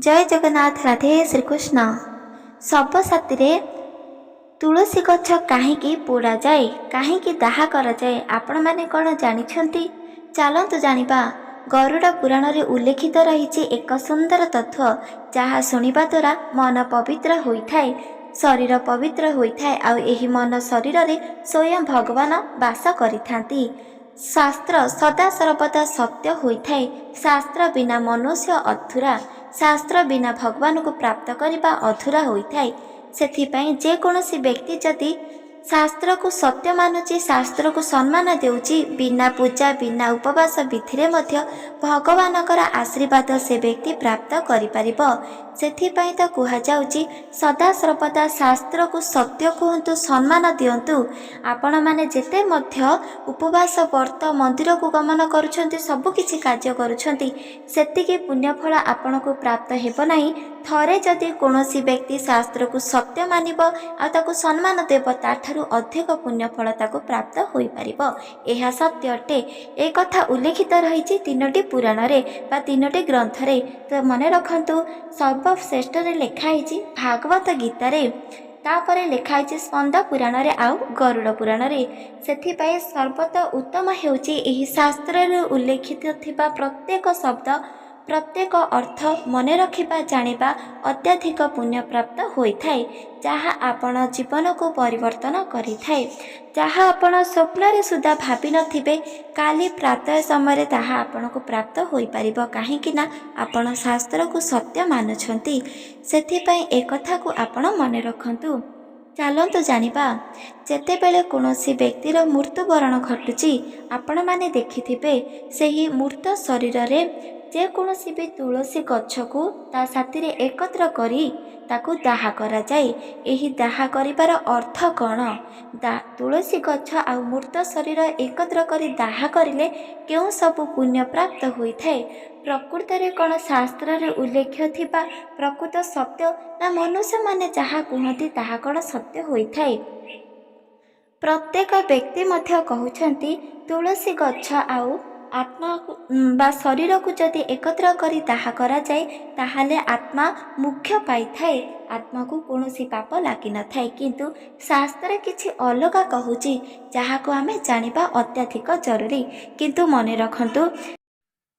जय जगन्नाथ। राधे श्रीकृष्ण। सबसाती तुलसी गछ कहीं पोड़ा जाए, कहीं दाह कराए, आपण मैंने कौन जानते? चलतु जानिबा। गरुड़ पुराण रे उल्लेखित रही एक सुंदर तत्व, जहाँ शुणा द्वारा मन पवित्र होता है, शरीर पवित्र होता है, आउ एही मन शरीर रे स्वयं भगवान वास करिथांती। शास्त्र सदा सर्वदा सत्य होता है। शास्त्र बिना मनुष्य अधूरा, शास्त्र बिना भगवान को प्राप्त करने अधूरा होता है। सेथिपाई जेकोसी व्यक्ति जदि शास्त्र को सत्य मानुची, शास्त्र को सम्मान देउची, बिना पूजा बिना उपवास विधि भगवानकर आशीर्वाद से व्यक्ति प्राप्त करिपारिबो। सेथिपाई तो कुहाजाउची सदा सर्वदा शास्त्र को सत्य कहतु, सम्मान दियंतु। आपण माने जेते मध्य उपवास व्रत मंदिर को गमन करुछंती, सब किछि कार्य करुछंती, सेतिके पुण्यफल आपण को प्राप्त हेबो नाही। थरे जदि कोनोसी व्यक्ति शास्त्र को सत्य मानिब आ ताकू सम्मान देव, ताठारु अधिक पुण्यफल ताकू प्राप्त होई परिबो। एहा सत्य अटे। एक कथा उल्लेखित रही तीनोटी पुराण रे बा तीनोटी ग्रंथ रे। तो मन रखंतु, सर्वश्रेष्ठ रे लिखाई भागवत गीता रे, तापरे लिखाई स्कंद पुराण रे आउ गरुड़ पुराण रे। सेथिपाई सर्वत उत्तम हेउची एही शास्त्र रे उल्लेखित थिबा प्रत्येक शब्द, प्रत्येक अर्थ मने रखिबा जानिबा अत्याधिक पुण्य प्राप्त होइथाय, जहाँ आपण जीवन को परिवर्तन करिथाय। जहाँ आपण स्वप्न रे सुद्धा भाबी नथिबे, काली प्रातः समय ताहा आपण को प्राप्त होई परिबो, काहेकि ना आपण शास्त्र को सत्य मानुछंती। सेथिपाई एक कथा को आपण मने रखंतु। चलतु जानिबा, जेतेबेले कोनोसी व्यक्तिर मृत्युवरण घटुची, आपण माने देखिथिबे सेही मृत शरीर रे जेकोसी भी तुलसी गछ को ता साथी रे एकत्र करी ताकू दाह करा जाए। एही दाह करिबार अर्थ कौन? तुलसी गछ आ मृत शरीर एकत्र करी दाह करिले केउ सब पुण्य प्राप्त होइथाय? प्रकृत रे कौन शास्त्र रे उल्लेख थिबा प्रकृत सत्य, ना मनुष्य माने जहाँ कहती ताहा कौन सत्य होइथाय? प्रत्येक व्यक्ति मध्य कहउछंती तुलसी गछ आउ आत्मा बा शरीर को जदि एकत्र करी दाह करा जाए, ताहाले आत्मा मुख्य पाई थाए, आत्मा को कौनसी पाप लागी न थाए। किंतु शास्त्र किछि अलग कहूची, जहाँ को आमे जानिबा अत्याधिक जरूरी। किंतु मने रखंतु,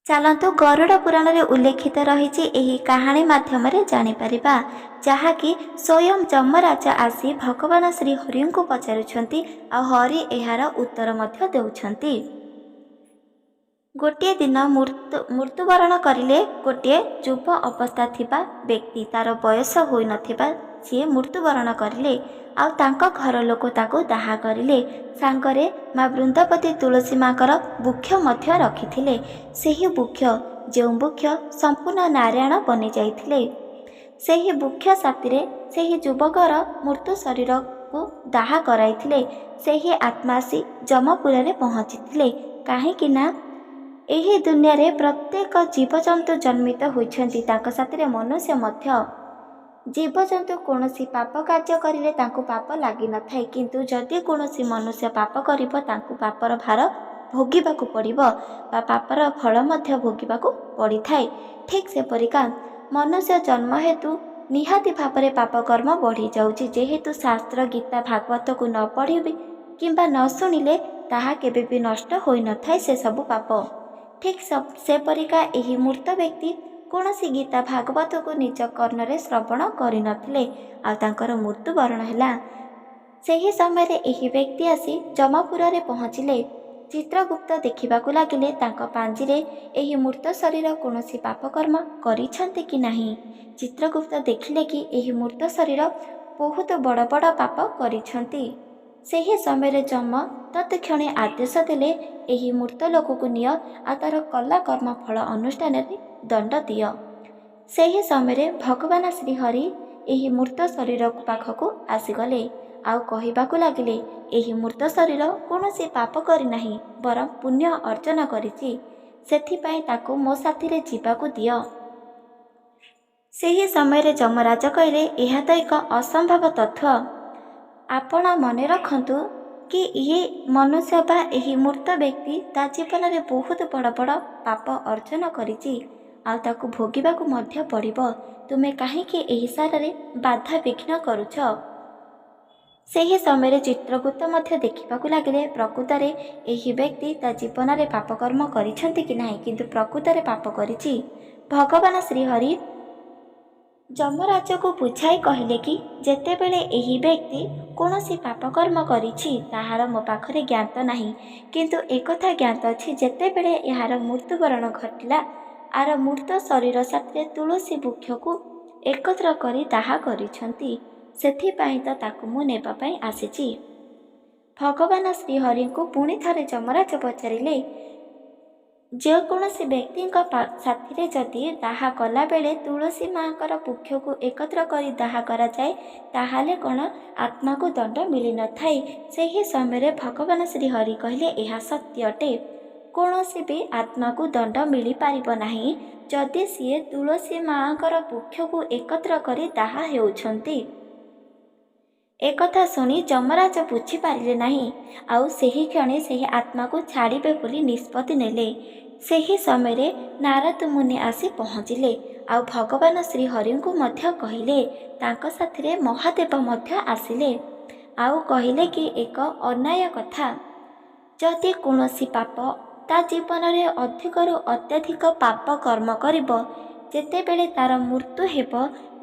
चलतु गरुड़ पुराण रे उल्लेखित रही एही कहानी माध्यम रे जानि परिबा, जहाँकि स्वयं जमराज आसी भगवान श्री हरि को पचारुछंती आ हरि एहार उत्तर मध्य देउछंती। गोटे दिन मृत्युवरण करिले गोटे युव अवस्था थिबा व्यक्ति, तार बयस होई नथिबा सी मृत्युवरण करिले, आउ तांको घर लोक ताको दाह करिले। सांगरे माँ वृंदावती तुलसी माँकर वृक्ष मध्य रखिथिले। सेही वृक्ष, जो वृक्ष संपूर्ण नारायण बनि जाइथिले, सेही वृक्ष साथीरे सेही युवकर मृत्यु शरीर को दाह कराइथिले। सेही आत्मासी जमपुर रे पहुँचिथिले, काहेकि ना एही दुनिया रे प्रत्येक जीवजंतु जन्मित होइछंती, ताको साथीरे मनुष्य मध्य। जीवजंतु कौनसी पाप कार्य करिले तांको पाप लागी न थाए, किंतु जदि कौनसी मनुष्य पाप करिबो तांको पापर भार भोगिबाकू पड़िबो बा पापर फल मध्य भोगिबाकू पड़िथाए। ठीक सेपरिका मनुष्य जन्म हेतु निहाती भावरे पाप कर्म बढ़ी जाउची, जेहेतु शास्त्र गीता भागवत को न पढ़िबे किंबा न शुणिले ताहा केबे भी नष्ट होई न थाए से सब पाप। ठीक सेपरिका एही मृत व्यक्ति कौनसी गीता भागवत को निज कर्णरे श्रवण करिनथिले, आ तांकर मृत्युवरण हैला। सेही समय रे एही व्यक्ति आसी जमपुर रे पहुँचिले। चित्रगुप्त देखिबाकू लागिले तांको पांजिरे एही मृत शरीर कौनसी पापकर्म करिछंते कि नाही। चित्रगुप्त देखिले कि एही मृत शरीर बहुत बड़ बड़ पाप करिछंती। सेही समय रे जम तत्क्षणे आदेश देले, एही मृत लोक को निय आ तार कला कर्म फल अनुष्ठान रे दंड दिय। सेही समय रे भगवान श्रीहरि एही मृत शरीर पाखकू आसीगले, आउ कहिबाकू लागिले, एही मृत शरीर कौनसी पाप करि नाही, बरं पुण्य अर्जन करिछि, सेथिपाई ताकू मो साथी रे जीवाकू दिय। सेही समय रे जमराज कहिले, एहा तो एक असंभव तत्व। आपण मने रखंतु कि ये मनुष्य बा एही मृत व्यक्ति ता जीवन में बहुत बड़ बड़ पाप अर्जन करिछि, ଆଉ ତାକୁ ଭୋଗିବାକୁ ମଧ୍ୟ ପଡ଼ିବ। ତୁମେ କାହିଁକି ଏହି ସାରାରେ ବାଧାବିଘ୍ନ କରୁଛ? ସେହି ସମୟରେ ଚିତ୍ରଗୁପ୍ତ ମଧ୍ୟ ଦେଖିବାକୁ ଲାଗିଲେ ପ୍ରକୃତରେ ଏହି ବ୍ୟକ୍ତି ତା ଜୀବନରେ ପାପକର୍ମ କରିଛନ୍ତି କି ନାହିଁ, କିନ୍ତୁ ପ୍ରକୃତରେ ପାପ କରିଛି। ଭଗବାନ ଶ୍ରୀହରି ଯମରାଜକୁ ବୁଝାଇ କହିଲେ କି ଯେତେବେଳେ ଏହି ବ୍ୟକ୍ତି କୌଣସି ପାପକର୍ମ କରିଛି ତାହାର ମୋ ପାଖରେ ଜ୍ଞାତ ନାହିଁ, କିନ୍ତୁ ଏକଥା ଜ୍ଞାତ ଅଛି ଯେତେବେଳେ ଏହାର ମୃତ୍ୟୁବରଣ ଘଟିଲା ଆର ମୃତ ଶରୀର ସାଥିରେ ତୁଳସୀ ବୃକ୍ଷକୁ ଏକତ୍ର କରି ଦାହ କରିଛନ୍ତି, ସେଥିପାଇଁ ତ ତାକୁ ମୁଁ ନେବା ପାଇଁ ଆସିଛି। ଭଗବାନ ଶ୍ରୀହରିଙ୍କୁ ପୁଣି ଥରେ ଯମରାଜ ପଚାରିଲେ, ଯେକୌଣସି ବ୍ୟକ୍ତିଙ୍କ ସାଥିରେ ଯଦି ଦାହ କଲାବେଳେ ତୁଳସୀ ମାଙ୍କର ବୃକ୍ଷକୁ ଏକତ୍ର କରି ଦାହ କରାଯାଏ ତାହେଲେ କ'ଣ ଆତ୍ମାକୁ ଦଣ୍ଡ ମିଳିନଥାଏ? ସେହି ସମୟରେ ଭଗବାନ ଶ୍ରୀହରି କହିଲେ, ଏହା ସତ୍ୟ ଅଟେ। କୌଣସି ବି ଆତ୍ମାକୁ ଦଣ୍ଡ ମିଳିପାରିବ ନାହିଁ ଯଦି ସିଏ ତୁଳସୀ ମାଙ୍କର ବୃକ୍ଷକୁ ଏକତ୍ର କରି ଦାହ ହେଉଛନ୍ତି। ଏକଥା ଶୁଣି ଯମରାଜ ବୁଝିପାରିଲେ ନାହିଁ, ଆଉ ସେହି କ୍ଷଣେ ସେହି ଆତ୍ମାକୁ ଛାଡ଼ିବେ ବୋଲି ନିଷ୍ପତ୍ତି ନେଲେ। ସେହି ସମୟରେ ନାରଦ ମୁନି ଆସି ପହଞ୍ଚିଲେ, ଆଉ ଭଗବାନ ଶ୍ରୀହରିଙ୍କୁ ମଧ୍ୟ କହିଲେ। ତାଙ୍କ ସାଥିରେ ମହାଦେବ ମଧ୍ୟ ଆସିଲେ, ଆଉ କହିଲେ କି ଏକ ଅନ୍ୟାୟ କଥା, ଯଦି କୌଣସି ପାପ ତା ଜୀବନରେ ଅଧିକରୁ ଅତ୍ୟଧିକ ପାପ କର୍ମ କରିବ, ଯେତେବେଳେ ତାର ମୃତ୍ୟୁ ହେବ,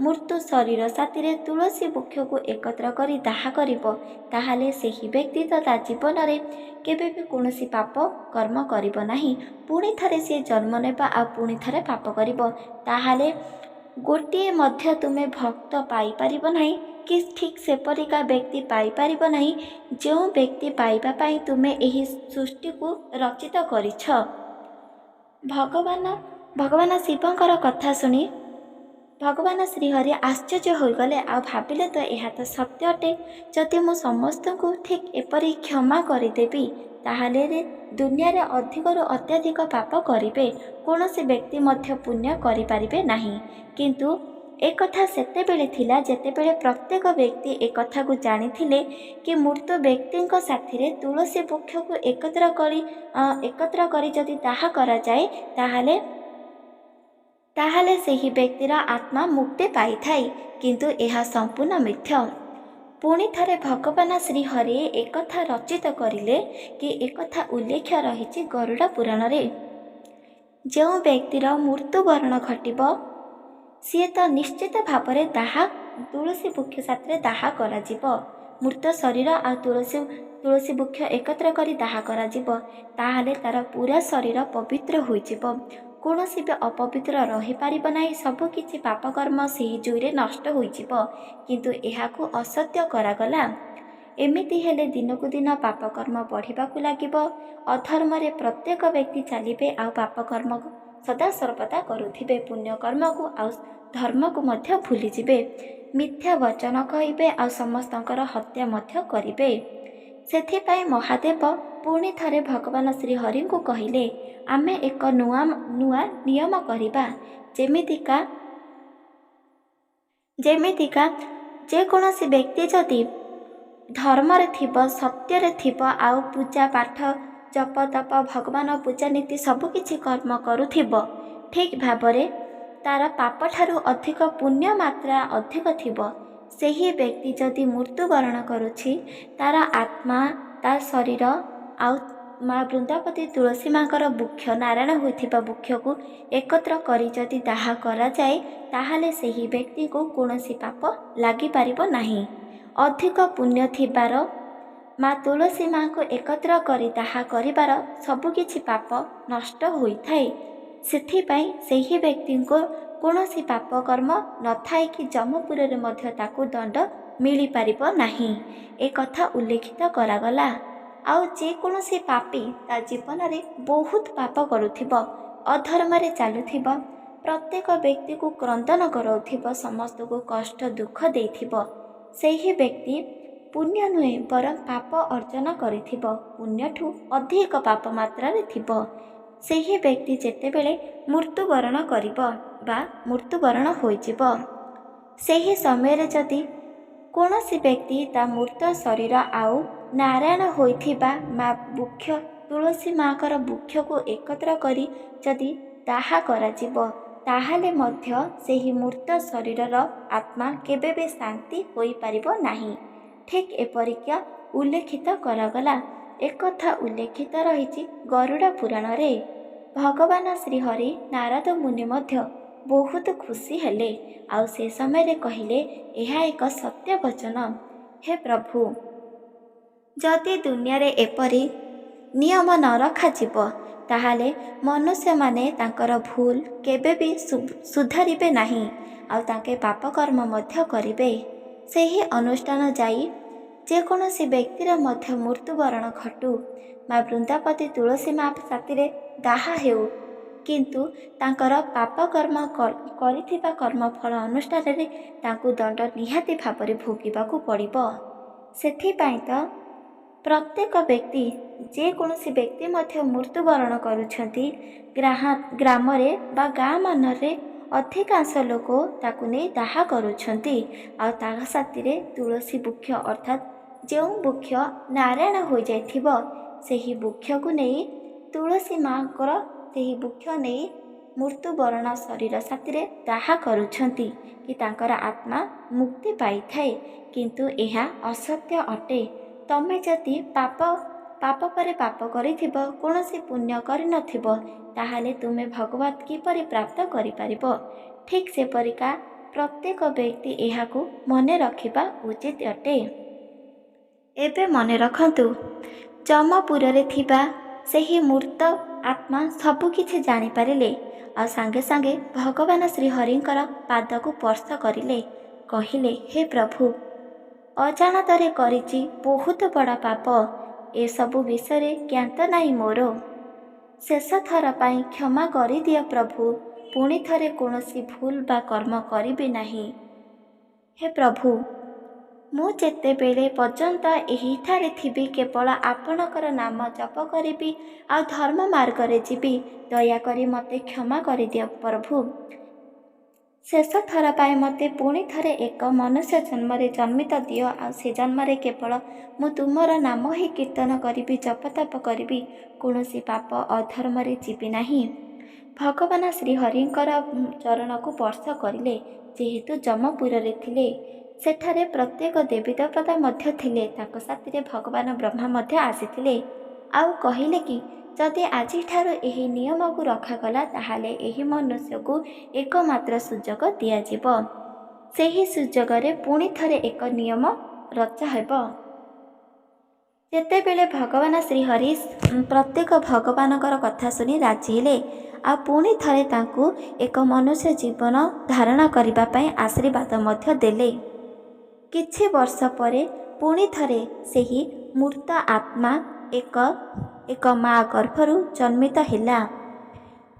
ମୃତ୍ୟୁ ଶରୀର ସାଥିରେ ତୁଳସୀ ବୃକ୍ଷକୁ ଏକତ୍ର କରି ଦାହ କରିବ, ତାହେଲେ ସେହି ବ୍ୟକ୍ତି ତ ତା ଜୀବନରେ କେବେ ବି କୌଣସି ପାପ କର୍ମ କରିବ ନାହିଁ। ପୁଣି ଥରେ ସିଏ ଜନ୍ମ ନେବା ଆଉ ପୁଣି ଥରେ ପାପ କରିବ, ତାହେଲେ ଗୋଟିଏ ମଧ୍ୟ ତୁମେ ଭକ୍ତ ପାଇପାରିବ ନାହିଁ କି ଠିକ୍ ସେପରିକା ବ୍ୟକ୍ତି ପାଇପାରିବ ନାହିଁ ଯେଉଁ ବ୍ୟକ୍ତି ପାଇବା ପାଇଁ ତୁମେ ଏହି ସୃଷ୍ଟିକୁ ରଚିତ କରିଛ। ଭଗବାନ ଶିବଙ୍କର କଥା ଶୁଣି ଭଗବାନ ଶ୍ରୀହରି ଆଶ୍ଚର୍ଯ୍ୟ ହୋଇଗଲେ, ଆଉ ଭାବିଲେ ତ ଏହା ତ ସତ୍ୟ ଅଟେ। ଯଦି ମୁଁ ସମସ୍ତଙ୍କୁ ଠିକ୍ ଏପରି କ୍ଷମା କରିଦେବି ତାହେଲେ ଦୁନିଆରେ ଅଧିକରୁ ଅତ୍ୟଧିକ ପାପ କରିବେ, କୌଣସି ବ୍ୟକ୍ତି ମଧ୍ୟ ପୁଣ୍ୟ କରିପାରିବେ ନାହିଁ। କିନ୍ତୁ ଏକଥା ସେତେବେଳେ ଥିଲା ଯେତେବେଳେ ପ୍ରତ୍ୟେକ ବ୍ୟକ୍ତି ଏକଥାକୁ ଜାଣିଥିଲେ କି ମୃତ ବ୍ୟକ୍ତିଙ୍କ ସାଥିରେ ତୁଳସୀ ବୃକ୍ଷକୁ ଏକତ୍ର କରି ଯଦି ଦାହ କରାଯାଏ ତାହେଲେ ସେହି ବ୍ୟକ୍ତିର ଆତ୍ମା ମୁକ୍ତି ପାଇଥାଏ, କିନ୍ତୁ ଏହା ସମ୍ପୂର୍ଣ୍ଣ ମିଥ୍ୟା। ପୁଣି ଥରେ ଭଗବାନ ଶ୍ରୀହରି ଏକଥା ରଚିତ କରିଲେ କି ଏକଥା ଉଲ୍ଲେଖ ରହିଛି ଗରୁଡ଼ ପୁରାଣରେ, ଯେଉଁ ବ୍ୟକ୍ତିର ମୃତ୍ୟୁବରଣ ଘଟିବ ସିଏ ତ ନିଶ୍ଚିତ ଭାବରେ ତୁଳସୀ ବୃକ୍ଷ ସାଥିରେ ଦାହ କରାଯିବ। ମୃତ ଶରୀର ଆଉ ତୁଳସୀ ବୃକ୍ଷ ଏକତ୍ର କରି ଦାହ କରାଯିବ, ତାହେଲେ ତାର ପୁରା ଶରୀର ପବିତ୍ର ହୋଇଯିବ, କୌଣସି ବି ଅପବିତ୍ର ରହିପାରିବ ନାହିଁ, ସବୁକିଛି ପାପକର୍ମ ସେହି ଜୁଇରେ ନଷ୍ଟ ହୋଇଯିବ। କିନ୍ତୁ ଏହାକୁ ଅସତ୍ୟ କରାଗଲା। ଏମିତି ହେଲେ ଦିନକୁ ଦିନ ପାପକର୍ମ ବଢ଼ିବାକୁ ଲାଗିବ, ଅଧର୍ମରେ ପ୍ରତ୍ୟେକ ବ୍ୟକ୍ତି ଚାଲିବେ ଆଉ ପାପକର୍ମକୁ ସଦାସର୍ବଦା କରୁଥିବେ, ପୁଣ୍ୟକର୍ମକୁ ଆଉ ଧର୍ମକୁ ମଧ୍ୟ ଭୁଲିଯିବେ, ମିଥ୍ୟା ବଚନ କହିବେ ଆଉ ସମସ୍ତଙ୍କର ହତ୍ୟା ମଧ୍ୟ କରିବେ। ସେଥିପାଇଁ ମହାଦେବ ପୁଣି ଥରେ ଭଗବାନ ଶ୍ରୀହରିଙ୍କୁ କହିଲେ, ଆମେ ଏକ ନୂଆ ନିୟମ କରିବା, ଯେମିତିକା ଯେକୌଣସି ବ୍ୟକ୍ତି ଯଦି ଧର୍ମରେ ଥିବ, ସତ୍ୟରେ ଥିବ, ଆଉ ପୂଜା ପାଠ ଜପ ତପ ଭଗବାନ ପୂଜା ନୀତି ସବୁକିଛି କର୍ମ କରୁଥିବ, ଠିକ୍ ଭାବରେ ତାର ପାପଠାରୁ ଅଧିକ ପୁଣ୍ୟ ମାତ୍ରା ଅଧିକ ଥିବ, ସେହି ବ୍ୟକ୍ତି ଯଦି ମୃତ୍ୟୁବରଣ କରୁଛି ତାର ଆତ୍ମା ତା ଶରୀର ଆଉ ମା ବୃନ୍ଦାବତୀ ତୁଳସୀ ମାଙ୍କର ବୃକ୍ଷ, ନାରାୟଣ ହୋଇଥିବା ବୃକ୍ଷକୁ ଏକତ୍ର କରି ଯଦି ଦାହ କରାଯାଏ ତାହେଲେ ସେହି ବ୍ୟକ୍ତିକୁ କୌଣସି ପାପ ଲାଗିପାରିବ ନାହିଁ। ଅଧିକ ପୁଣ୍ୟ ଥିବାର ମା ତୁଳସୀ ମାଙ୍କୁ ଏକତ୍ର କରି ଦାହ କରିବାର ସବୁକିଛି ପାପ ନଷ୍ଟ ହୋଇଥାଏ। ସେଥିପାଇଁ ସେହି ବ୍ୟକ୍ତିଙ୍କୁ କୌଣସି ପାପ କର୍ମ ନଥାଏ କି ଯମପୁରରେ ମଧ୍ୟ ତାକୁ ଦଣ୍ଡ ମିଳିପାରିବ ନାହିଁ, ଏ କଥା ଉଲ୍ଲେଖିତ କରାଗଲା। ଆଉ ଯେକୌଣସି ପାପୀ ତା ଜୀବନରେ ବହୁତ ପାପ କରୁଥିବ, ଅଧର୍ମରେ ଚାଲୁଥିବ, ପ୍ରତ୍ୟେକ ବ୍ୟକ୍ତିକୁ କ୍ରନ୍ଦନ କରାଉଥିବ, ସମସ୍ତଙ୍କୁ କଷ୍ଟ ଦୁଃଖ ଦେଇଥିବ, ସେହି ବ୍ୟକ୍ତି ପୁଣ୍ୟ ନୁହେଁ ବରଂ ପାପ ଅର୍ଜନ କରିଥିବ, ପୁଣ୍ୟଠୁ ଅଧିକ ପାପ ମାତ୍ରାରେ ଥିବ। ସେହି ବ୍ୟକ୍ତି ଯେତେବେଳେ ମୃତ୍ୟୁବରଣ କରିବ ବା ମୃତ୍ୟୁବରଣ ହୋଇଯିବ, ସେହି ସମୟରେ ଯଦି କୌଣସି ବ୍ୟକ୍ତି ତା ମୃତ ଶରୀର ଆଉ ନାରାୟଣ ହୋଇଥିବା ମା ତୁଳସୀ ମାଙ୍କର ବୃକ୍ଷକୁ ଏକତ୍ର କରି ଯଦି ଦାହ କରାଯିବ, ତାହେଲେ ମଧ୍ୟ ସେହି ମୂର୍ତ୍ତ ଶରୀରର ଆତ୍ମା କେବେ ବି ଶାନ୍ତି ହୋଇପାରିବ ନାହିଁ। ଠିକ୍ ଏପରିକା ଉଲ୍ଲେଖିତ କରାଗଲା। ଏକଥା ଉଲ୍ଲେଖିତ ରହିଛି ଗରୁଡ଼ ପୁରାଣରେ। ଭଗବାନ ଶ୍ରୀହରି ନାରଦ ମୁନି ମଧ୍ୟ ବହୁତ ଖୁସି ହେଲେ, ଆଉ ସେ ସମୟରେ କହିଲେ, ଏହା ଏକ ସତ୍ୟ ବଚନ। ହେ ପ୍ରଭୁ, ଯଦି ଦୁନିଆରେ ଏପରି ନିୟମ ନ ରଖାଯିବ ତାହେଲେ ମନୁଷ୍ୟମାନେ ତାଙ୍କର ଭୁଲ କେବେ ବି ସୁଧାରିବେ ନାହିଁ, ଆଉ ତାଙ୍କେ ପାପକର୍ମ ମଧ୍ୟ କରିବେ। ସେହି ଅନୁଷ୍ଠାନ ଯାଇ ଯେକୌଣସି ବ୍ୟକ୍ତିର ମଧ୍ୟ ମୃତ୍ୟୁବରଣ ଘଟୁ, ମା ବୃନ୍ଦାବତୀ ତୁଳସୀ ମା ସାଥିରେ ଦାହା ହେଉ, କିନ୍ତୁ ତାଙ୍କର ପାପକର୍ମ କରିଥିବା କର୍ମଫଳ ଅନୁଷ୍ଠାନରେ ତାଙ୍କୁ ଦଣ୍ଡ ନିହାତି ଭାବରେ ଭୋଗିବାକୁ ପଡ଼ିବ। ସେଥିପାଇଁ ତ ପ୍ରତ୍ୟେକ ବ୍ୟକ୍ତି, ଯେକୌଣସି ବ୍ୟକ୍ତି ମଧ୍ୟ ମୃତ୍ୟୁବରଣ କରୁଛନ୍ତି, ଗ୍ରାମରେ ବା ଗାଁ ମାନରେ ଅଧିକାଂଶ ଲୋକ ତାକୁ ନେଇ ଦାହା କରୁଛନ୍ତି। ଆଉ ତା ସାଥିରେ ତୁଳସୀ ବୃକ୍ଷ ଅର୍ଥାତ୍ ଯେଉଁ ବୃକ୍ଷ ନାରାୟଣ ହୋଇଯାଇଥିବ, ସେହି ବୃକ୍ଷକୁ ନେଇ ତୁଳସୀ ମାଙ୍କର ସେହି ବୃକ୍ଷ ନେଇ ମୃତ୍ୟୁବରଣ ଶରୀର ସାଥିରେ ଦାହା କରୁଛନ୍ତି କି ତାଙ୍କର ଆତ୍ମା ମୁକ୍ତି ପାଇଥାଏ। କିନ୍ତୁ ଏହା ଅସତ୍ୟ ଅଟେ। ତମେ ଯଦି ପାପ ପରେ ପାପ କରିଥିବ, କୌଣସି ପୁଣ୍ୟ କରିନଥିବ, ତାହେଲେ ତୁମେ ଭଗବତ କିପରି ପ୍ରାପ୍ତ କରିପାରିବ? ଠିକ୍ ସେପରିକା ପ୍ରତ୍ୟେକ ବ୍ୟକ୍ତି ଏହାକୁ ମନେ ରଖିବା ଉଚିତ ଅଟେ। ଏବେ ମନେ ରଖନ୍ତୁ, ଯମପୁରରେ ଥିବା ସେହି ମୂର୍ତ୍ତ ଆତ୍ମା ସବୁକିଛି ଜାଣିପାରିଲେ, ଆଉ ସାଙ୍ଗେ ସାଙ୍ଗେ ଭଗବାନ ଶ୍ରୀହରିଙ୍କର ପାଦକୁ ସ୍ପର୍ଶ କରିଲେ। କହିଲେ, ହେ ପ୍ରଭୁ, ଅଜାଣତରେ କରିଛି ବହୁତ ବଡ଼ ପାପ, ଏସବୁ ବିଷୟରେ ଜ୍ଞାତ ନାହିଁ ମୋର। ଶେଷ ଥର ପାଇଁ କ୍ଷମା କରିଦିଅ ପ୍ରଭୁ, ପୁଣି ଥରେ କୌଣସି ଭୁଲ ବା କର୍ମ କରିବି ନାହିଁ। ହେ ପ୍ରଭୁ, ମୁଁ ଯେତେବେଳେ ପର୍ଯ୍ୟନ୍ତ ଏହିଠାରେ ଥିବି କେବଳ ଆପଣଙ୍କର ନାମ ଜପ କରିବି ଆଉ ଧର୍ମ ମାର୍ଗରେ ଯିବି। ଦୟାକରି ମୋତେ କ୍ଷମା କରିଦିଅ ପ୍ରଭୁ। ଶେଷ ଥର ପାଇଁ ମୋତେ ପୁଣି ଥରେ ଏକ ମନୁଷ୍ୟ ଜନ୍ମରେ ଜନ୍ମିତ ଦିଅ, ଆଉ ସେ ଜନ୍ମରେ କେବଳ ମୁଁ ତୁମର ନାମ ହିଁ କୀର୍ତ୍ତନ କରିବି, ଜପତପ କରିବି, କୌଣସି ପାପ ଅଧର୍ମରେ ଯିବି ନାହିଁ। ଭଗବାନ ଶ୍ରୀହରିଙ୍କର ଚରଣକୁ ସ୍ପର୍ଶ କରିଲେ। ଯେହେତୁ ଯମପୁରରେ ଥିଲେ, ସେଠାରେ ପ୍ରତ୍ୟେକ ଦେବୀ ଦେବତା ମଧ୍ୟ ଥିଲେ। ତାଙ୍କ ସାଥିରେ ଭଗବାନ ବ୍ରହ୍ମା ମଧ୍ୟ ଆସିଥିଲେ, ଆଉ କହିଲେ କି ଯଦି ଆଜିଠାରୁ ଏହି ନିୟମକୁ ରଖାଗଲା ତାହେଲେ ଏହି ମନୁଷ୍ୟକୁ ଏକମାତ୍ର ସୁଯୋଗ ଦିଆଯିବ। ସେହି ସୁଯୋଗରେ ପୁଣି ଥରେ ଏକ ନିୟମ ରଚା ହେବ। ଯେତେବେଳେ ଭଗବାନ ଶ୍ରୀହରି ପ୍ରତ୍ୟେକ ଭଗବାନଙ୍କର କଥା ଶୁଣି ରାଜି ହେଲେ, ଆଉ ପୁଣି ଥରେ ତାଙ୍କୁ ଏକ ମନୁଷ୍ୟ ଜୀବନ ଧାରଣ କରିବା ପାଇଁ ଆଶୀର୍ବାଦ ମଧ୍ୟ ଦେଲେ। କିଛି ବର୍ଷ ପରେ ପୁଣି ଥରେ ସେହି ମୂର୍ତ୍ତ ଆତ୍ମା ଏକ ମା ଗର୍ଭରୁ ଜନ୍ମିତ ହେଲା।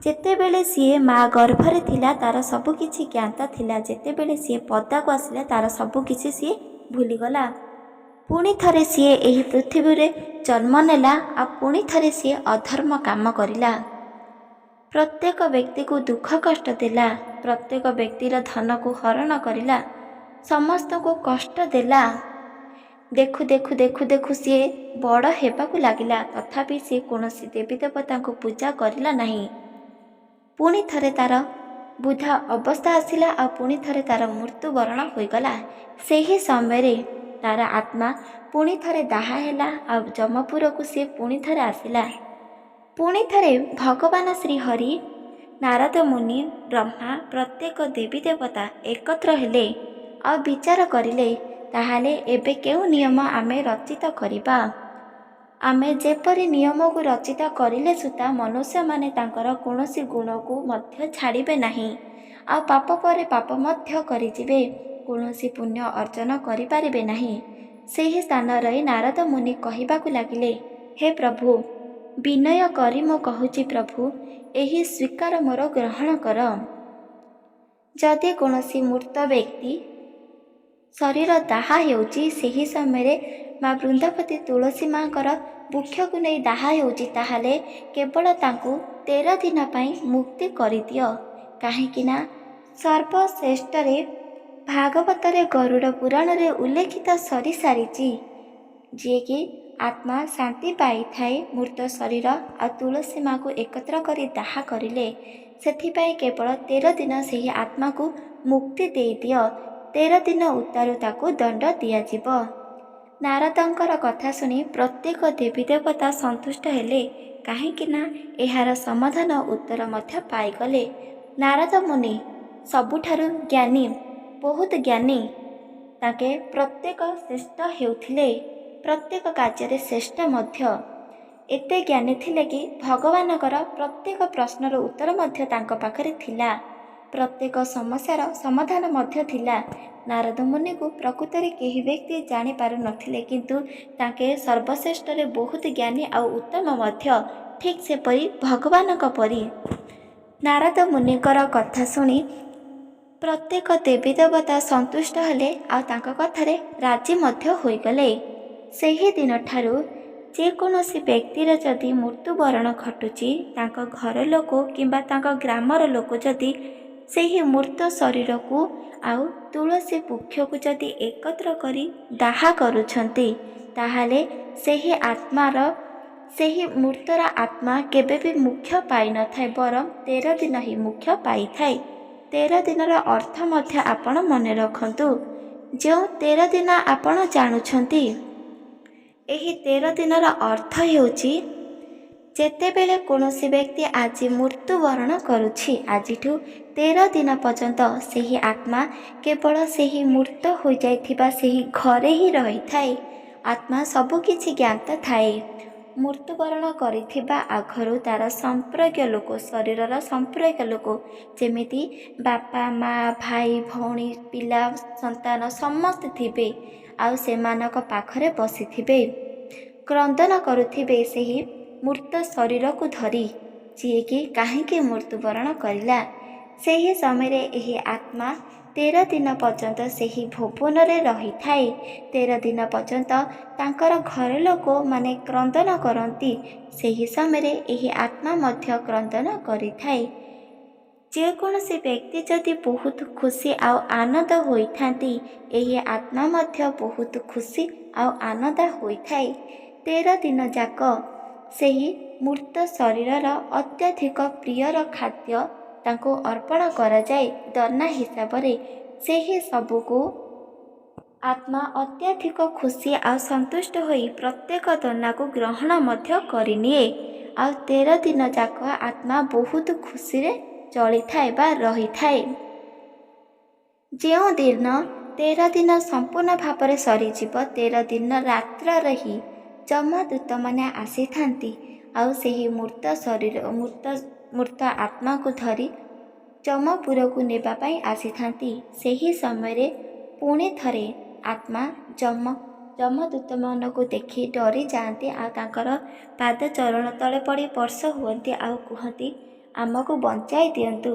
ଯେତେବେଳେ ସିଏ ମା ଗର୍ଭରେ ଥିଲା ତାର ସବୁକିଛି ଜ୍ଞାତ ଥିଲା। ଯେତେବେଳେ ସିଏ ପଦାକୁ ଆସିଲା ତାର ସବୁକିଛି ସିଏ ଭୁଲିଗଲା। ପୁଣି ଥରେ ସିଏ ଏହି ପୃଥିବୀରେ ଜନ୍ମ ନେଲା, ଆଉ ପୁଣି ଥରେ ସିଏ ଅଧର୍ମ କାମ କରିଲା। ପ୍ରତ୍ୟେକ ବ୍ୟକ୍ତିକୁ ଦୁଃଖ କଷ୍ଟ ଦେଲା, ପ୍ରତ୍ୟେକ ବ୍ୟକ୍ତିର ଧନକୁ ହରଣ କରିଲା, ସମସ୍ତଙ୍କୁ କଷ୍ଟ ଦେଲା। ଦେଖୁ ଦେଖୁ ଦେଖୁ ଦେଖୁ ସିଏ ବଡ଼ ହେବାକୁ ଲାଗିଲା, ତଥାପି ସିଏ କୌଣସି ଦେବୀ ଦେବତାଙ୍କୁ ପୂଜା କରିଲା ନାହିଁ। ପୁଣି ଥରେ ତାର ବୃଦ୍ଧା ଅବସ୍ଥା ଆସିଲା, ଆଉ ପୁଣି ଥରେ ତାର ମୃତ୍ୟୁବରଣ ହୋଇଗଲା। ସେହି ସମୟରେ ତାର ଆତ୍ମା ପୁଣି ଥରେ ଦାହା ହେଲା, ଆଉ ଯମପୁରକୁ ସିଏ ପୁଣି ଥରେ ଆସିଲା। ପୁଣି ଥରେ ଭଗବାନ ଶ୍ରୀହରି, ନାରଦ ମୁନି, ବ୍ରହ୍ମା ପ୍ରତ୍ୟେକ ଦେବୀ ଦେବତା ଏକତ୍ର ହେଲେ, ଆଉ ବିଚାର କରିଲେ, ତାହେଲେ ଏବେ କେଉଁ ନିୟମ ଆମେ ରଚିତ କରିବା? ଆମେ ଯେପରି ନିୟମକୁ ରଚିତ କରିଲେ ସୁଦ୍ଧା ମନୁଷ୍ୟମାନେ ତାଙ୍କର କୌଣସି ଗୁଣକୁ ମଧ୍ୟ ଛାଡ଼ିବେ ନାହିଁ, ଆଉ ପାପ ପରେ ପାପ ମଧ୍ୟ କରିଯିବେ, କୌଣସି ପୁଣ୍ୟ ଅର୍ଜନ କରିପାରିବେ ନାହିଁ। ସେହି ସ୍ଥାନରେ ନାରଦ ମୁନି କହିବାକୁ ଲାଗିଲେ, ହେ ପ୍ରଭୁ, ବିନୟ କରି ମୁଁ କହୁଛି ପ୍ରଭୁ, ଏହି ସ୍ୱୀକାର ମୋର ଗ୍ରହଣ କର। ଯଦି କୌଣସି ମୃତ ବ୍ୟକ୍ତି ଶରୀର ଦାହା ହେଉଛି, ସେହି ସମୟରେ ମା ବୃନ୍ଦାବତୀ ତୁଳସୀ ମାଙ୍କର ବୃକ୍ଷକୁ ନେଇ ଦାହା ହେଉଛି, ତାହେଲେ କେବଳ ତାଙ୍କୁ 13 ଦିନ ପାଇଁ ମୁକ୍ତି କରିଦିଅ। କାହିଁକି ନା ସର୍ବଶ୍ରେଷ୍ଠରେ ଭାଗବତରେ ଗରୁଡ଼ ପୁରାଣରେ ଉଲ୍ଲେଖିତ ସରିସାରିଛି, ଯିଏକି ଆତ୍ମା ଶାନ୍ତି ପାଇଥାଏ ମୃତ ଶରୀର ଆଉ ତୁଳସୀ ମାକୁ ଏକତ୍ର କରି ଦାହା କରିଲେ। ସେଥିପାଇଁ କେବଳ 13 ଦିନ ସେହି ଆତ୍ମାକୁ ମୁକ୍ତି ଦେଇଦିଅ। 13 ଦିନ ଉତ୍ତାରୁ ତାକୁ ଦଣ୍ଡ ଦିଆଯିବ। ନାରଦଙ୍କର କଥା ଶୁଣି ପ୍ରତ୍ୟେକ ଦେବୀ ଦେବତା ସନ୍ତୁଷ୍ଟ ହେଲେ, କାହିଁକି ନା ଏହାର ସମାଧାନ ଉତ୍ତର ମଧ୍ୟ ପାଇଗଲେ। ନାରଦ ମୁନି ସବୁଠାରୁ ଜ୍ଞାନୀ, ବହୁତ ଜ୍ଞାନୀ। ତାଙ୍କେ ପ୍ରତ୍ୟେକ ଶ୍ରେଷ୍ଠ ହେଉଥିଲେ, ପ୍ରତ୍ୟେକ କାର୍ଯ୍ୟରେ ଶ୍ରେଷ୍ଠ ମଧ୍ୟ। ଏତେ ଜ୍ଞାନୀ ଥିଲେ କି ଭଗବାନଙ୍କର ପ୍ରତ୍ୟେକ ପ୍ରଶ୍ନର ଉତ୍ତର ମଧ୍ୟ ତାଙ୍କ ପାଖରେ ଥିଲା, ପ୍ରତ୍ୟେକ ସମସ୍ୟାର ସମାଧାନ ମଧ୍ୟ ଥିଲା। ନାରଦ ମୁନିଙ୍କୁ ପ୍ରକୃତରେ କେହି ବ୍ୟକ୍ତି ଜାଣିପାରୁନଥିଲେ, କିନ୍ତୁ ତାଙ୍କେ ସର୍ବଶ୍ରେଷ୍ଠରେ ବହୁତ ଜ୍ଞାନୀ ଆଉ ଉତ୍ତମ ମଧ୍ୟ, ଠିକ୍ ସେପରି ଭଗବାନଙ୍କ ପରି। ନାରଦ ମୁନିଙ୍କର କଥା ଶୁଣି ପ୍ରତ୍ୟେକ ଦେବୀ ଦେବତା ସନ୍ତୁଷ୍ଟ ହେଲେ ଆଉ ତାଙ୍କ କଥାରେ ରାଜି ମଧ୍ୟ ହୋଇଗଲେ। ସେହି ଦିନଠାରୁ ଯେକୌଣସି ବ୍ୟକ୍ତିର ଯଦି ମୃତ୍ୟୁବରଣ ଘଟୁଛି, ତାଙ୍କ ଘର ଲୋକ କିମ୍ବା ତାଙ୍କ ଗ୍ରାମର ଲୋକ ଯଦି ସେହି ମୃତ ଶରୀରକୁ ଆଉ ତୁଳସୀ ବୃକ୍ଷକୁ ଯଦି ଏକତ୍ର କରି ଦାହ କରୁଛନ୍ତି, ତାହେଲେ ସେହି ମୃତର ଆତ୍ମା କେବେ ବି ମୋକ୍ଷ ପାଇନଥାଏ, ବରଂ 13 ଦିନ ହିଁ ମୋକ୍ଷ ପାଇଥାଏ। 13 ଦିନର ଅର୍ଥ ମଧ୍ୟ ଆପଣ ମନେ ରଖନ୍ତୁ। ଯେଉଁ 13 ଦିନ ଆପଣ ଜାଣୁଛନ୍ତି, ଏହି 13 ଦିନର ଅର୍ଥ ହେଉଛି, ଯେତେବେଳେ କୌଣସି ବ୍ୟକ୍ତି ଆଜି ମୃତ୍ୟୁବରଣ କରୁଛି, ଆଜିଠୁ 13 ଦିନ ପର୍ଯ୍ୟନ୍ତ ସେହି ଆତ୍ମା କେବଳ ସେହି ମୃତ ହୋଇଯାଇଥିବା ସେହି ଘରେ ହିଁ ରହିଥାଏ। ଆତ୍ମା ସବୁକିଛି ଜ୍ଞାତ ଥାଏ। ମୃତ୍ୟୁବରଣ କରିଥିବା ଆଗରୁ ତାର ସମ୍ପର୍କୀୟ ଲୋକ, ଶରୀରର ସମ୍ପର୍କୀୟ ଲୋକ, ଯେମିତି ବାପା ମା, ଭାଇ ଭଉଣୀ, ପିଲା ସନ୍ତାନ ସମସ୍ତେ ଥିବେ, ଆଉ ସେମାନଙ୍କ ପାଖରେ ବସିଥିବେ, କ୍ରନ୍ଦନ କରୁଥିବେ ସେହି ମୃତ ଶରୀରକୁ ଧରି, ଯିଏକି କାହିଁକି ମୃତ୍ୟୁବରଣ କରିଲା। ସେହି ସମୟରେ ଏହି ଆତ୍ମା 13 ଦିନ ପର୍ଯ୍ୟନ୍ତ ସେହି ଭୁବନରେ ରହିଥାଏ। 13 ଦିନ ପର୍ଯ୍ୟନ୍ତ ତାଙ୍କର ଘର ଲୋକମାନେ କ୍ରନ୍ଦନ କରନ୍ତି, ସେହି ସମୟରେ ଏହି ଆତ୍ମା ମଧ୍ୟ କ୍ରନ୍ଦନ କରିଥାଏ। ଯେକୌଣସି ବ୍ୟକ୍ତି ଯଦି ବହୁତ ଖୁସି ଆଉ ଆନନ୍ଦ ହୋଇଥାନ୍ତି, ଏହି ଆତ୍ମା ମଧ୍ୟ ବହୁତ ଖୁସି ଆଉ ଆନନ୍ଦ ହୋଇଥାଏ। 13 ଦିନ ଯାକ ସେହି ମୃତ ଶରୀରର ଅତ୍ୟଧିକ ପ୍ରିୟର ଖାଦ୍ୟ ତାଙ୍କୁ ଅର୍ପଣ କରାଯାଏ ଦନା ହିସାବରେ। ସେହି ସବୁକୁ ଆତ୍ମା ଅତ୍ୟଧିକ ଖୁସି ଆଉ ସନ୍ତୁଷ୍ଟ ହୋଇ ପ୍ରତ୍ୟେକ ଦନାକୁ ଗ୍ରହଣ ମଧ୍ୟ କରିନିଏ। ଆଉ 13 ଦିନ ଯାକ ଆତ୍ମା ବହୁତ ଖୁସିରେ ଚଳିଥାଏ ବା ରହିଥାଏ। ଯେଉଁଦିନ 13 ଦିନ ସମ୍ପୂର୍ଣ୍ଣ ଭାବରେ ସରିଯିବ, 13 ଦିନ ରାତ୍ରରେ ହିଁ ଯମଦୂତମାନେ ଆସିଥାନ୍ତି ଆଉ ସେହି ମୃତ ଆତ୍ମାକୁ ଧରି ଯମପୁରକୁ ନେବା ପାଇଁ ଆସିଥାନ୍ତି। ସେହି ସମୟରେ ପୁଣି ଥରେ ଆତ୍ମା ଯମଦୂତମାନଙ୍କୁ ଦେଖି ଡରି ଯାଆନ୍ତି ଆଉ ତାଙ୍କର ପାଦ ଚରଣ ତଳେ ପଡ଼ି ବର୍ଷ ହୁଅନ୍ତି ଆଉ କୁହନ୍ତି, ଆମକୁ ବଞ୍ଚାଇ ଦିଅନ୍ତୁ,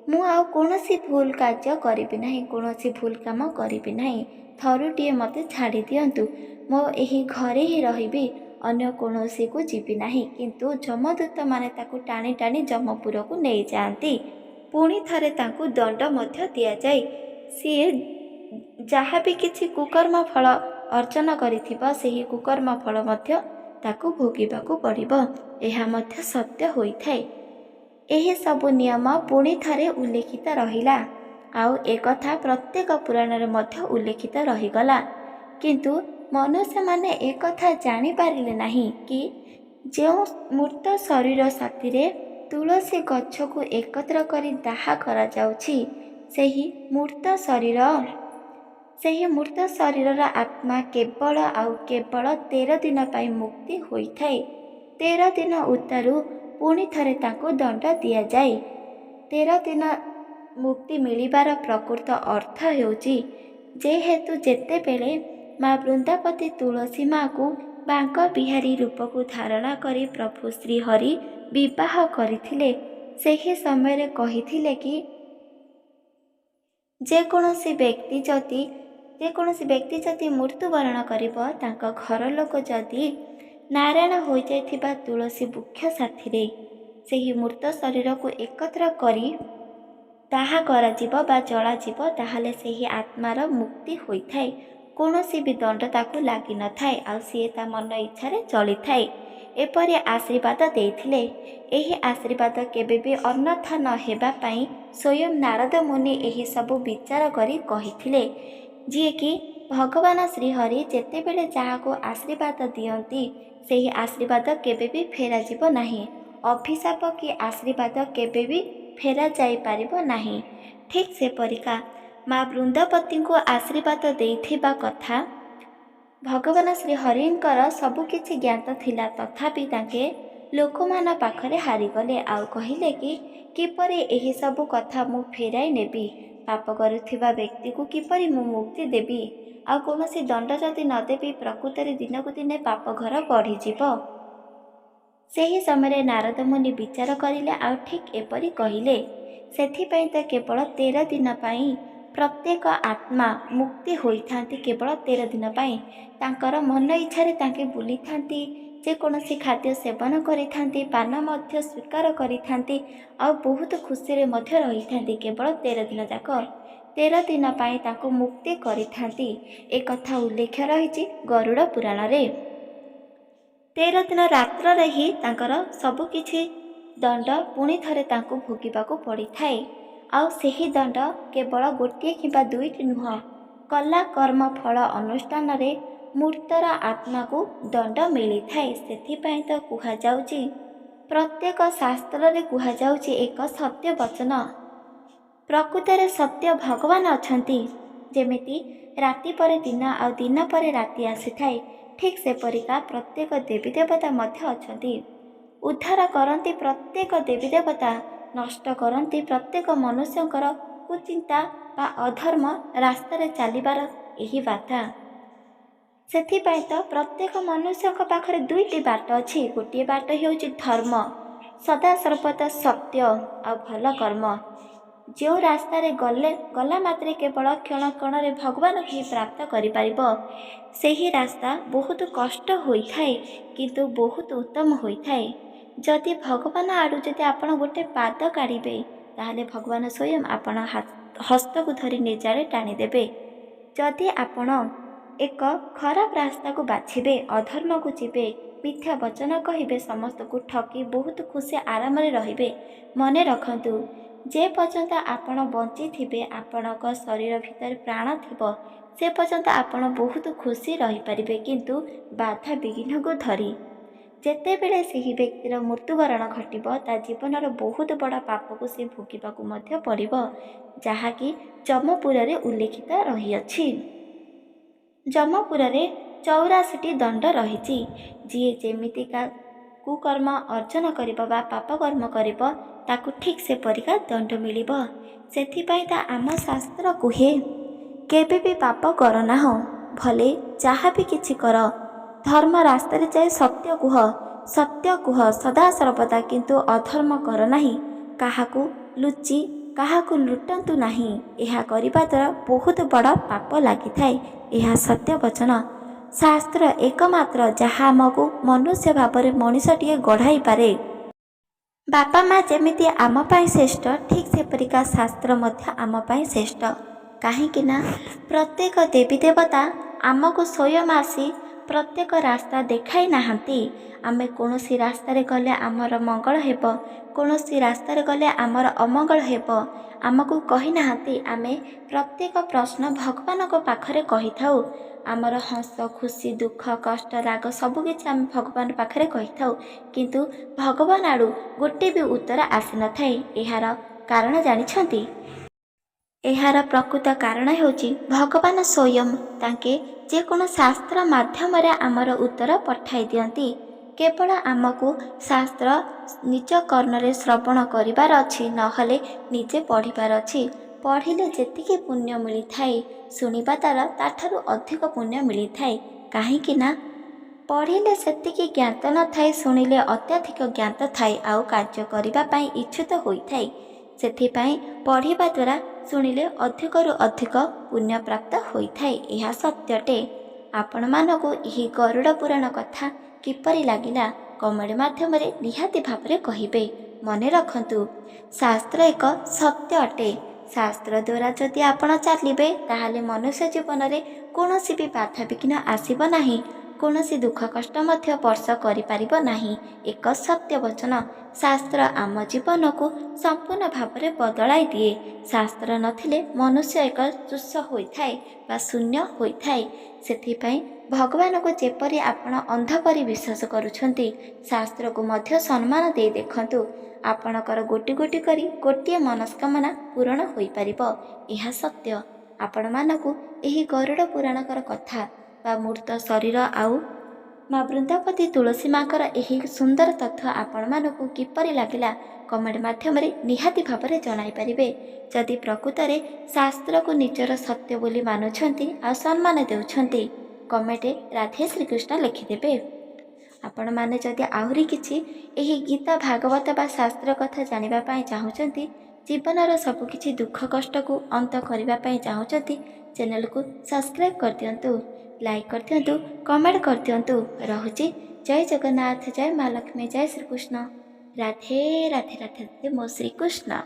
ମୁଁ ଆଉ କୌଣସି ଭୁଲ କାର୍ଯ୍ୟ କରିବି ନାହିଁ, କୌଣସି ଭୁଲ କାମ କରିବି ନାହିଁ, ଥରୁଟିଏ ମୋତେ ଛାଡ଼ି ଦିଅନ୍ତୁ, ମୁଁ ଏହି ଘରେ ହିଁ ରହିବି, ଅନ୍ୟ କୌଣସିକୁ ଯିବି ନାହିଁ। କିନ୍ତୁ ଯମଦୂତମାନେ ତାକୁ ଟାଣି ଟାଣି ଯମପୁରକୁ ନେଇଯାଆନ୍ତି। ପୁଣି ଥରେ ତାଙ୍କୁ ଦଣ୍ଡ ମଧ୍ୟ ଦିଆଯାଏ। ସିଏ ଯାହା ବି କିଛି କୁକର୍ମ ଫଳ ଅର୍ଜନ କରିଥିବ, ସେହି କୁକର୍ମ ଫଳ ମଧ୍ୟ ତାକୁ ଭୋଗିବାକୁ ପଡ଼ିବ। ଏହା ମଧ୍ୟ ସତ୍ୟ ହୋଇଥାଏ। ଏହି ସବୁ ନିୟମ ପୁଣି ଥରେ ଉଲ୍ଲେଖିତ ରହିଲା ଆଉ ଏକଥା ପ୍ରତ୍ୟେକ ପୁରାଣରେ ମଧ୍ୟ ଉଲ୍ଲେଖିତ ରହିଗଲା। କିନ୍ତୁ ମନୁଷ୍ୟମାନେ ଏକଥା ଜାଣିପାରିଲେ ନାହିଁ କି ଯେଉଁ ମୃତ ଶରୀର ସାଥିରେ ତୁଳସୀ ଗଛକୁ ଏକତ୍ର କରି ଦାହ କରାଯାଉଛି, ସେହି ମୃତ ଶରୀରର ଆତ୍ମା କେବଳ ଆଉ କେବଳ 13 ଦିନ ପାଇଁ ମୁକ୍ତି ହୋଇଥାଏ। 13 ଦିନ ଉତ୍ତାରୁ ପୁଣି ଥରେ ତାଙ୍କୁ ଦଣ୍ଡ ଦିଆଯାଏ। 13 ଦିନ ମୁକ୍ତି ମିଳିବାର ପ୍ରକୃତ ଅର୍ଥ ହେଉଛି, ଯେହେତୁ ଯେତେବେଳେ ମା ବୃନ୍ଦାବତୀ ତୁଳସୀ ମାକୁ ବାଙ୍କ ବିହାରୀ ରୂପକୁ ଧାରଣ କରି ପ୍ରଭୁ ଶ୍ରୀହରି ବିବାହ କରିଥିଲେ, ସେହି ସମୟରେ କହିଥିଲେ କି ଯେକୌଣସି ବ୍ୟକ୍ତି ଯଦି ମୃତ୍ୟୁବରଣ କରିବ, ତାଙ୍କ ଘର ଲୋକ ଯଦି ନାରାୟଣ ହୋଇଯାଇଥିବା ତୁଳସୀ ବୃକ୍ଷ ସାଥିରେ ସେହି ମୃତ ଶରୀରକୁ ଏକତ୍ର କରି ଦାହ କରାଯିବ ବା ଜଳାଯିବ, ତାହେଲେ ସେହି ଆତ୍ମାର ମୁକ୍ତି ହୋଇଥାଏ। କୌଣସି ବି ଦଣ୍ଡ ତାକୁ ଲାଗିନଥାଏ ଆଉ ସିଏ ତା ମନ ଇଚ୍ଛାରେ ଚଳିଥାଏ। ଏପରି ଆଶୀର୍ବାଦ ଦେଇଥିଲେ। ଏହି ଆଶୀର୍ବାଦ କେବେ ବି ଅନର୍ଥ ନ ହେବା ପାଇଁ ସ୍ୱୟଂ ନାରଦ ମୁନି ଏହିସବୁ ବିଚାର କରି କହିଥିଲେ, ଯିଏକି ଭଗବାନ ଶ୍ରୀହରି ଯେତେବେଳେ ଯାହାକୁ ଆଶୀର୍ବାଦ ଦିଅନ୍ତି ସେହି ଆଶୀର୍ବାଦ କେବେ ବି ଫେରାଯିବ ନାହିଁ। ଅଭିଶାପ କି ଆଶୀର୍ବାଦ କେବେ ବି ଫେରା ଯାଇପାରିବ ନାହିଁ। ଠିକ୍ ସେପରିକା ମା ବୃନ୍ଦାବତୀଙ୍କୁ ଆଶୀର୍ବାଦ ଦେଇଥିବା କଥା ଭଗବାନ ଶ୍ରୀହରିଙ୍କର ସବୁକିଛି ଜ୍ଞାତ ଥିଲା, ତଥାପି ତାଙ୍କେ ଲୋକମାନ ପାଖରେ ହାରିଗଲେ ଆଉ କହିଲେ କି କିପରି ଏହିସବୁ କଥା ମୁଁ ଫେରାଇ ନେବି, ପାପ କରୁଥିବା ବ୍ୟକ୍ତିକୁ କିପରି ମୁଁ ମୁକ୍ତି ଦେବି, ଆଉ କୌଣସି ଦଣ୍ଡ ଯଦି ନ ଦେବି ପ୍ରକୃତରେ ଦିନକୁ ଦିନେ ପାପ ଘର ବଢ଼ିଯିବ। ସେହି ସମୟରେ ନାରଦ ମୁନି ବିଚାର କରିଲେ ଆଉ ଠିକ୍ ଏପରି କହିଲେ। ସେଥିପାଇଁ ତ କେବଳ 13 ଦିନ ପାଇଁ ପ୍ରତ୍ୟେକ ଆତ୍ମା ମୁକ୍ତି ହୋଇଥାନ୍ତି। କେବଳ 13 ଦିନ ପାଇଁ ତାଙ୍କର ମନ ଇଚ୍ଛାରେ ତାଙ୍କେ ବୁଲିଥାନ୍ତି, ଯେକୌଣସି ଖାଦ୍ୟ ସେବନ କରିଥାନ୍ତି, ପାନ ମଧ୍ୟ ସ୍ୱୀକାର କରିଥାନ୍ତି ଆଉ ବହୁତ ଖୁସିରେ ମଧ୍ୟ ରହିଥାନ୍ତି। କେବଳ 13 ଦିନ ଯାକ 13 ଦିନ ପାଇଁ ତାଙ୍କୁ ମୁକ୍ତି କରିଥାନ୍ତି। ଏକଥା ଉଲ୍ଲେଖ ରହିଛି ଗରୁଡ଼ ପୁରାଣରେ। 13 ଦିନ ରାତ୍ରରେ ହିଁ ତାଙ୍କର ସବୁକିଛି ଦଣ୍ଡ ପୁଣି ଥରେ ତାଙ୍କୁ ଭୋଗିବାକୁ ପଡ଼ିଥାଏ। ଆଉ ସେହି ଦଣ୍ଡ କେବଳ ଗୋଟିଏ କିମ୍ବା ଦୁଇଟି ନୁହଁ, କଲା କର୍ମ ଫଳ ଅନୁଷ୍ଠାନରେ ମୂର୍ତ୍ତର ଆତ୍ମାକୁ ଦଣ୍ଡ ମିଳିଥାଏ। ସେଥିପାଇଁ ତ କୁହାଯାଉଛି, ପ୍ରତ୍ୟେକ ଶାସ୍ତ୍ରରେ କୁହାଯାଉଛି ଏକ ସତ୍ୟ ବଚନ। ପ୍ରକୃତରେ ସତ୍ୟ ଭଗବାନ ଅଛନ୍ତି। ଯେମିତି ରାତି ପରେ ଦିନ ଆଉ ଦିନ ପରେ ରାତି ଆସିଥାଏ, ଠିକ୍ ସେପରିକା ପ୍ରତ୍ୟେକ ଦେବୀ ଦେବତା ମଧ୍ୟ ଅଛନ୍ତି। ଉଦ୍ଧାର କରନ୍ତି ପ୍ରତ୍ୟେକ ଦେବୀ ଦେବତା, ନଷ୍ଟ କରନ୍ତି ପ୍ରତ୍ୟେକ ମନୁଷ୍ୟଙ୍କର କୁଚିନ୍ତା ବା ଅଧର୍ମ ରାସ୍ତାରେ ଚାଲିବାର ଏହି ବାଧା। ସେଥିପାଇଁ ତ ପ୍ରତ୍ୟେକ ମନୁଷ୍ୟଙ୍କ ପାଖରେ ଦୁଇଟି ବାଟ ଅଛି। ଗୋଟିଏ ବାଟ ହେଉଛି ଧର୍ମ, ସଦାସର୍ବଦା ସତ୍ୟ ଆଉ ଭଲ କର୍ମ। ଯେଉଁ ରାସ୍ତାରେ ଗଲା ମାତ୍ରେ କେବଳ କ୍ଷଣ କ୍ଷଣରେ ଭଗବାନଙ୍କୁ ହିଁ ପ୍ରାପ୍ତ କରିପାରିବ, ସେହି ରାସ୍ତା ବହୁତ କଷ୍ଟ ହୋଇଥାଏ କିନ୍ତୁ ବହୁତ ଉତ୍ତମ ହୋଇଥାଏ। ଯଦି ଭଗବାନ ଆଡ଼ୁ ଯଦି ଆପଣ ଗୋଟେ ପାଦ କାଢ଼ିବେ, ତାହେଲେ ଭଗବାନ ସ୍ୱୟଂ ଆପଣ ହସ୍ତକୁ ଧରି ନିଜଆଡ଼େ ଟାଣିଦେବେ। ଯଦି ଆପଣ ଏକ ଖରାପ ରାସ୍ତାକୁ ବାଛିବେ, ଅଧର୍ମକୁ ଯିବେ, ମିଥ୍ୟା ବଚନ କହିବେ, ସମସ୍ତଙ୍କୁ ଠକି ବହୁତ ଖୁସି ଆରାମରେ ରହିବେ, ମନେ ରଖନ୍ତୁ, ଯେ ପର୍ଯ୍ୟନ୍ତ ଆପଣ ବଞ୍ଚିଥିବେ, ଆପଣଙ୍କ ଶରୀର ଭିତରେ ପ୍ରାଣ ଥିବ, ସେ ପର୍ଯ୍ୟନ୍ତ ଆପଣ ବହୁତ ଖୁସି ରହିପାରିବେ। କିନ୍ତୁ ବାଧା ବିଘ୍ନକୁ ଧରି ଯେତେବେଳେ ସେହି ବ୍ୟକ୍ତିର ମୃତ୍ୟୁବରଣ ଘଟିବ, ତା ଜୀବନର ବହୁତ ବଡ଼ ପାପକୁ ସେ ଭୋଗିବାକୁ ମଧ୍ୟ ପଡ଼ିବ, ଯାହାକି ଯମପୁରରେ ଉଲ୍ଲେଖିତ ରହିଅଛି। ଯମପୁରରେ 84ଟି ଦଣ୍ଡ ରହିଛି। ଯିଏ ଯେମିତିକା କୁକର୍ମ ଅର୍ଜନ କରିବ ବା ପାପ କର୍ମ କରିବ, ତାକୁ ଠିକ୍ ସେପରିକା ଦଣ୍ଡ ମିଳିବ। ସେଥିପାଇଁ ତ ଆମ ଶାସ୍ତ୍ର କୁହେ, କେବେ ବି ପାପ କର ନାହଁ, ଭଲେ ଯାହା ବି କିଛି କର, ଧର୍ମ ରାସ୍ତାରେ ଯାଇ ସତ୍ୟ କୁହ ସଦାସର୍ବଦା, କିନ୍ତୁ ଅଧର୍ମ କର ନାହିଁ। କାହାକୁ ଲୁଚି କାହାକୁ ଲୁଟନ୍ତୁ ନାହିଁ। ଏହା କରିବା ଦ୍ୱାରା ବହୁତ ବଡ଼ ପାପ ଲାଗିଥାଏ। ଏହା ସତ୍ୟ ବଚନ। ଶାସ୍ତ୍ର ଏକମାତ୍ର ଯାହା ଆମକୁ ମନୁଷ୍ୟ ଭାବରେ ମଣିଷଟିଏ ଗଢ଼ାଇପାରେ। ବାପା ମା ଯେମିତି ଆମ ପାଇଁ ଶ୍ରେଷ୍ଠ, ଠିକ୍ ସେପରିକା ଶାସ୍ତ୍ର ମଧ୍ୟ ଆମ ପାଇଁ ଶ୍ରେଷ୍ଠ। କାହିଁକି ନା ପ୍ରତ୍ୟେକ ଦେବୀ ଦେବତା ଆମକୁ ସ୍ୱୟଂ ଆସି ପ୍ରତ୍ୟେକ ରାସ୍ତା ଦେଖାଇ ନାହାନ୍ତି। ଆମେ କୌଣସି ରାସ୍ତାରେ ଗଲେ ଆମର ମଙ୍ଗଳ ହେବ, କୌଣସି ରାସ୍ତାରେ ଗଲେ ଆମର ଅମଙ୍ଗଳ ହେବ, ଆମକୁ କହିନାହାନ୍ତି। ଆମେ ପ୍ରତ୍ୟେକ ପ୍ରଶ୍ନ ଭଗବାନଙ୍କ ପାଖରେ କହିଥାଉ। ଆମର ହସ ଖୁସି ଦୁଃଖ କଷ୍ଟ ରାଗ ସବୁକିଛି ଆମେ ଭଗବାନ ପାଖରେ କହିଥାଉ, କିନ୍ତୁ ଭଗବାନ ଆଡ଼ୁ ଗୋଟେ ବି ଉତ୍ତର ଆସିନଥାଏ। ଏହାର କାରଣ ଜାଣିଛନ୍ତି? ଏହାର ପ୍ରକୃତ କାରଣ ହେଉଛି ଭଗବାନ ସ୍ୱୟଂ ତାଙ୍କେ ଯେକୌଣସି ଶାସ୍ତ୍ର ମାଧ୍ୟମରେ ଆମର ଉତ୍ତର ପଠାଇ ଦିଅନ୍ତି। କେବଳ ଆମକୁ ଶାସ୍ତ୍ର ନିଜ କର୍ଣ୍ଣରେ ଶ୍ରବଣ କରିବାର ଅଛି, ନହେଲେ ନିଜେ ପଢ଼ିବାର ଅଛି। ପଢ଼ିଲେ ଯେତିକି ପୁଣ୍ୟ ମିଳିଥାଏ, ଶୁଣିବା ଦ୍ୱାରା ତାଠାରୁ ଅଧିକ ପୁଣ୍ୟ ମିଳିଥାଏ। କାହିଁକି ନା ପଢ଼ିଲେ ସେତିକି ଜ୍ଞାତ ନଥାଏ, ଶୁଣିଲେ ଅତ୍ୟଧିକ ଜ୍ଞାତ ଥାଏ ଆଉ କାର୍ଯ୍ୟ କରିବା ପାଇଁ ଇଚ୍ଛୁତ ହୋଇଥାଏ। ସେଥିପାଇଁ ପଢ଼ିବା ଦ୍ୱାରା ଶୁଣିଲେ ଅଧିକରୁ ଅଧିକ ପୁଣ୍ୟ ପ୍ରାପ୍ତ ହୋଇଥାଏ। ଏହା ସତ୍ୟଟେ। ଆପଣମାନଙ୍କୁ ଏହି ଗରୁଡ଼ ପୁରାଣ କଥା କିପରି ଲାଗିଲା କମେଣ୍ଟ ମାଧ୍ୟମରେ ନିହାତି ଭାବରେ କହିବେ। ମନେ ରଖନ୍ତୁ, ଶାସ୍ତ୍ର ଏକ ସତ୍ୟ ଅଟେ। शास्त्र द्वारा जदि आपण चलिबे ताहाले मनुष्य जीवन में कौनसी भी बाधाविघ्न आसीब नाही, कौनसी दुख कष्ट मध्य स्पर्श करिपारिब नाही। एक सत्य वचन शास्त्र आम जीवन को संपूर्ण भाव में बदलाई दिए। शास्त्र नथिले मनुष्य एक तुच्छ होइथाए बा शून्य होइथाए। सेथिपाई भगवान को जेपरि आपण अंध परि विश्वास करुछंती, शास्त्र को मध्य सम्मान दे देखंतु। आपणकर गोटी गोटी करी गोटे मनस्कामना पूरण हो पारिब। यह सत्य। आपण मानकु एही गरुड़ पुराणकर कथा बा मूर्त शरीर आउ माँ वृंदावती तुलसी माँकर एही सुंदर तथ्य आपण मानकु किपरि लागिला कमेंट माध्यम निहाती भाव में जणाई पारिबे। जदि प्रकृत में शास्त्र को निजर सत्य बोली मानुछंती आ सम्मान देउछंती कमेंट राधे श्रीकृष्ण लिखिदेवे। आपण माने जदि आहुरी किछि एही गीता भागवत बा शास्त्र कथा जानिबा पाई चाहुचंती, जीवनर सबकिछि दुख कष्ट को अंत करबा पाई चाहुचंती, चैनल को सब्सक्राइब कर दियंतु, लाइक कर दियंतु, कमेंट कर दियंतु। रहुछि जय जगन्नाथ, जय माँ लक्ष्मी, जय श्रीकृष्ण। राधे राधे राधे राधे मो श्रीकृष्ण।